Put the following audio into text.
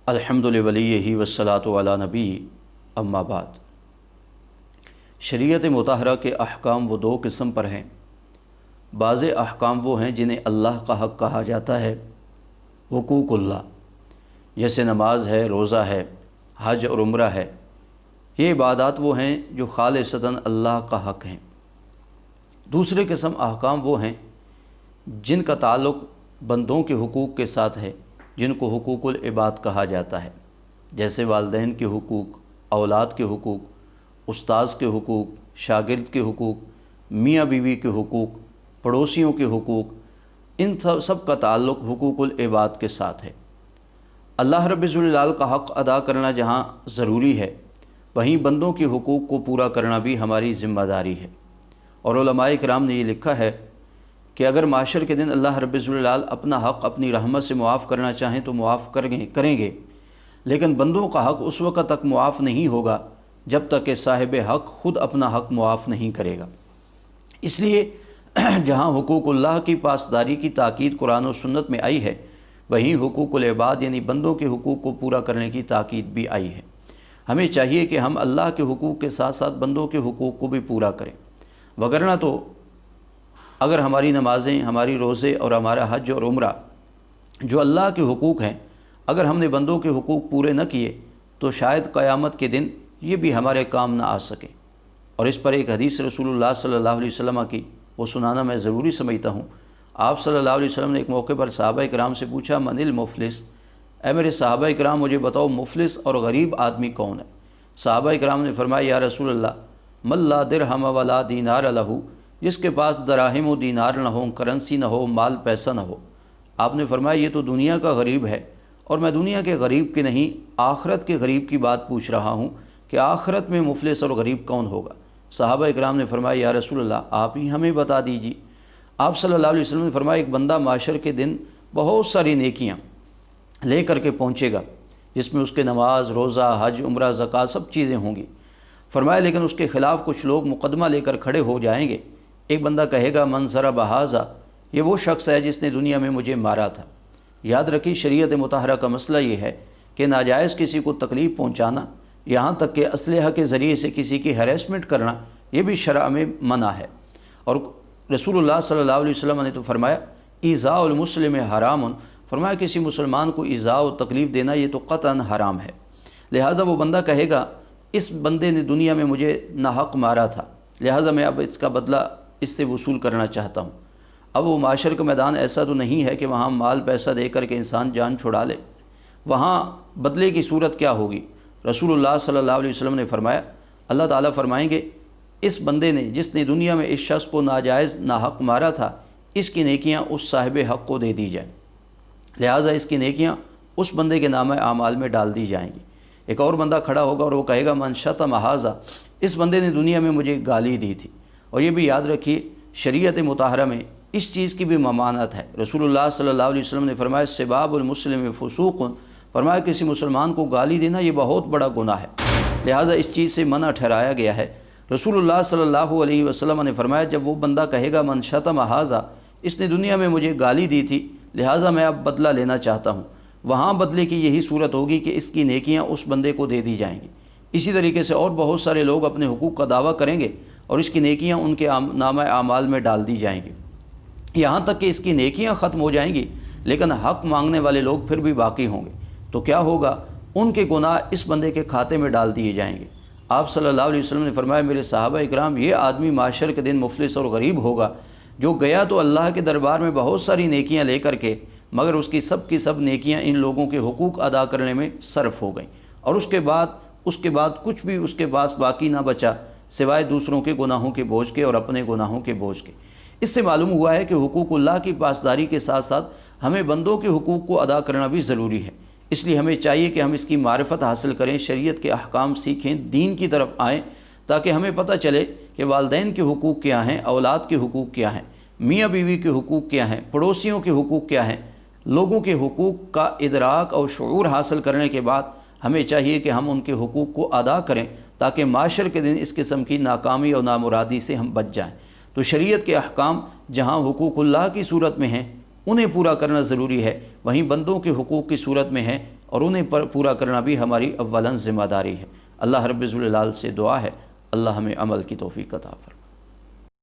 الحمدللہ والصلاۃ علی نبی اما بعد۔ شریعت مطہرہ کے احکام وہ دو قسم پر ہیں۔ بعض احکام وہ ہیں جنہیں اللہ کا حق کہا جاتا ہے، حقوق اللہ، جیسے نماز ہے، روزہ ہے، حج اور عمرہ ہے۔ یہ عبادات وہ ہیں جو خالصتاً اللہ کا حق ہیں۔ دوسرے قسم احکام وہ ہیں جن کا تعلق بندوں کے حقوق کے ساتھ ہے، جن کو حقوق العباد کہا جاتا ہے، جیسے والدین کے حقوق، اولاد کے حقوق، استاذ کے حقوق، شاگرد کے حقوق، میاں بیوی کے حقوق، پڑوسیوں کے حقوق۔ ان سب کا تعلق حقوق العباد کے ساتھ ہے۔ اللہ رب الجلال کا حق ادا کرنا جہاں ضروری ہے، وہیں بندوں کے حقوق کو پورا کرنا بھی ہماری ذمہ داری ہے۔ اور علماء کرام نے یہ لکھا ہے کہ اگر معاشر کے دن اللہ رب الجلال اپنا حق اپنی رحمت سے معاف کرنا چاہیں تو معاف کریں گے، لیکن بندوں کا حق اس وقت تک معاف نہیں ہوگا جب تک کہ صاحب حق خود اپنا حق معاف نہیں کرے گا۔ اس لیے جہاں حقوق اللہ کی پاسداری کی تاکید قرآن و سنت میں آئی ہے، وہیں حقوق العباد یعنی بندوں کے حقوق کو پورا کرنے کی تاکید بھی آئی ہے۔ ہمیں چاہیے کہ ہم اللہ کے حقوق کے ساتھ ساتھ بندوں کے حقوق کو بھی پورا کریں، وگرنہ تو اگر ہماری نمازیں، ہماری روزے اور ہمارا حج اور عمرہ جو اللہ کے حقوق ہیں، اگر ہم نے بندوں کے حقوق پورے نہ کیے تو شاید قیامت کے دن یہ بھی ہمارے کام نہ آ سکے۔ اور اس پر ایک حدیث رسول اللہ صلی اللہ علیہ وسلم کی وہ سنانا میں ضروری سمجھتا ہوں۔ آپ صلی اللہ علیہ وسلم نے ایک موقع پر صحابہ کرام سے پوچھا، من المفلس، اے میرے صحابہ کرام مجھے بتاؤ مفلس اور غریب آدمی کون ہے؟ صحابہ کرام نے فرمایا، یا رسول اللہ، من لا درہم ولا دینار لہو، جس کے پاس دراہم و دینار نہ ہو، کرنسی نہ ہو، مال پیسہ نہ ہو۔ آپ نے فرمایا یہ تو دنیا کا غریب ہے، اور میں دنیا کے غریب کی نہیں آخرت کے غریب کی بات پوچھ رہا ہوں کہ آخرت میں مفلس اور غریب کون ہوگا؟ صحابہ اکرام نے فرمایا، یا رسول اللہ آپ ہی ہمیں بتا دیجیے۔ آپ صلی اللہ علیہ وسلم نے فرمایا، ایک بندہ معاشر کے دن بہت ساری نیکیاں لے کر کے پہنچے گا، جس میں اس کے نماز، روزہ، حج، عمرہ، زکوٰۃ سب چیزیں ہوں گی۔ فرمایا لیکن اس کے خلاف کچھ لوگ مقدمہ لے کر کھڑے ہو جائیں گے۔ ایک بندہ کہے گا، من ضرب ھذا، یہ وہ شخص ہے جس نے دنیا میں مجھے مارا تھا۔ یاد رکھیے شریعت مطہرہ کا مسئلہ یہ ہے کہ ناجائز کسی کو تکلیف پہنچانا، یہاں تک کہ اسلحہ کے ذریعے سے کسی کی ہیراسمنٹ کرنا، یہ بھی شرع میں منع ہے۔ اور رسول اللہ صلی اللہ علیہ وسلم نے تو فرمایا، ایذاء المسلم حرام، فرمایا کسی مسلمان کو ایذاء و تکلیف دینا یہ تو قطعاً حرام ہے۔ لہٰذا وہ بندہ کہے گا، اس بندے نے دنیا میں مجھے ناحق مارا تھا، لہٰذا میں اب اس کا بدلہ اس سے وصول کرنا چاہتا ہوں۔ اب وہ معاشر کا میدان ایسا تو نہیں ہے کہ وہاں مال پیسہ دے کر کے انسان جان چھڑا لے، وہاں بدلے کی صورت کیا ہوگی؟ رسول اللہ صلی اللہ علیہ وسلم نے فرمایا، اللہ تعالیٰ فرمائیں گے، اس بندے نے جس نے دنیا میں اس شخص کو ناجائز ناحق مارا تھا، اس کی نیکیاں اس صاحب حق کو دے دی جائیں، لہٰذا اس کی نیکیاں اس بندے کے نامہ اعمال میں ڈال دی جائیں گی۔ ایک اور بندہ کھڑا ہوگا اور وہ کہے گا، من شتم ھذا، اس بندے نے دنیا میں مجھے گالی دی تھی۔ اور یہ بھی یاد رکھیے شریعت مطہرہ میں اس چیز کی بھی ممانعت ہے۔ رسول اللہ صلی اللہ علیہ وسلم نے فرمایا، سباب المسلم فسوق، فرمایا کسی مسلمان کو گالی دینا یہ بہت بڑا گناہ ہے، لہٰذا اس چیز سے منع ٹھہرایا گیا ہے۔ رسول اللہ صلی اللہ علیہ وسلم نے فرمایا، جب وہ بندہ کہے گا، من شتم ھذا، اس نے دنیا میں مجھے گالی دی تھی، لہٰذا میں اب بدلہ لینا چاہتا ہوں، وہاں بدلے کی یہی صورت ہوگی کہ اس کی نیکیاں اس بندے کو دے دی جائیں گی۔ اسی طریقے سے اور بہت سارے لوگ اپنے حقوق کا دعویٰ کریں گے اور اس کی نیکیاں ان کے نامہ اعمال میں ڈال دی جائیں گی، یہاں تک کہ اس کی نیکیاں ختم ہو جائیں گی، لیکن حق مانگنے والے لوگ پھر بھی باقی ہوں گے۔ تو کیا ہوگا؟ ان کے گناہ اس بندے کے کھاتے میں ڈال دیے جائیں گے۔ آپ صلی اللہ علیہ وسلم نے فرمایا، میرے صحابہ اکرام، یہ آدمی معاشر کے دن مفلس اور غریب ہوگا جو گیا تو اللہ کے دربار میں بہت ساری نیکیاں لے کر کے، مگر اس کی سب نیکیاں ان لوگوں کے حقوق ادا کرنے میں صرف ہو گئیں، اور اس کے بعد کچھ بھی اس کے پاس باقی نہ بچا سوائے دوسروں کے گناہوں کے بوجھ کے اور اپنے گناہوں کے بوجھ کے۔ اس سے معلوم ہوا ہے کہ حقوق اللہ کی پاسداری کے ساتھ ساتھ ہمیں بندوں کے حقوق کو ادا کرنا بھی ضروری ہے۔ اس لیے ہمیں چاہیے کہ ہم اس کی معرفت حاصل کریں، شریعت کے احکام سیکھیں، دین کی طرف آئیں، تاکہ ہمیں پتہ چلے کہ والدین کے حقوق کیا ہیں، اولاد کے حقوق کیا ہیں، میاں بیوی کے حقوق کیا ہیں، پڑوسیوں کے حقوق کیا ہیں۔ لوگوں کے حقوق کا ادراک اور شعور حاصل کرنے کے بعد ہمیں چاہیے کہ ہم ان کے حقوق کو ادا کریں، تاکہ معاشر کے دن اس قسم کی ناکامی اور نامرادی سے ہم بچ جائیں۔ تو شریعت کے احکام جہاں حقوق اللہ کی صورت میں ہیں انہیں پورا کرنا ضروری ہے، وہیں بندوں کے حقوق کی صورت میں ہے اور انہیں پورا کرنا بھی ہماری اولاً ذمہ داری ہے۔ اللہ رب الجلال سے دعا ہے اللہ ہمیں عمل کی توفیق عطا فرمائے۔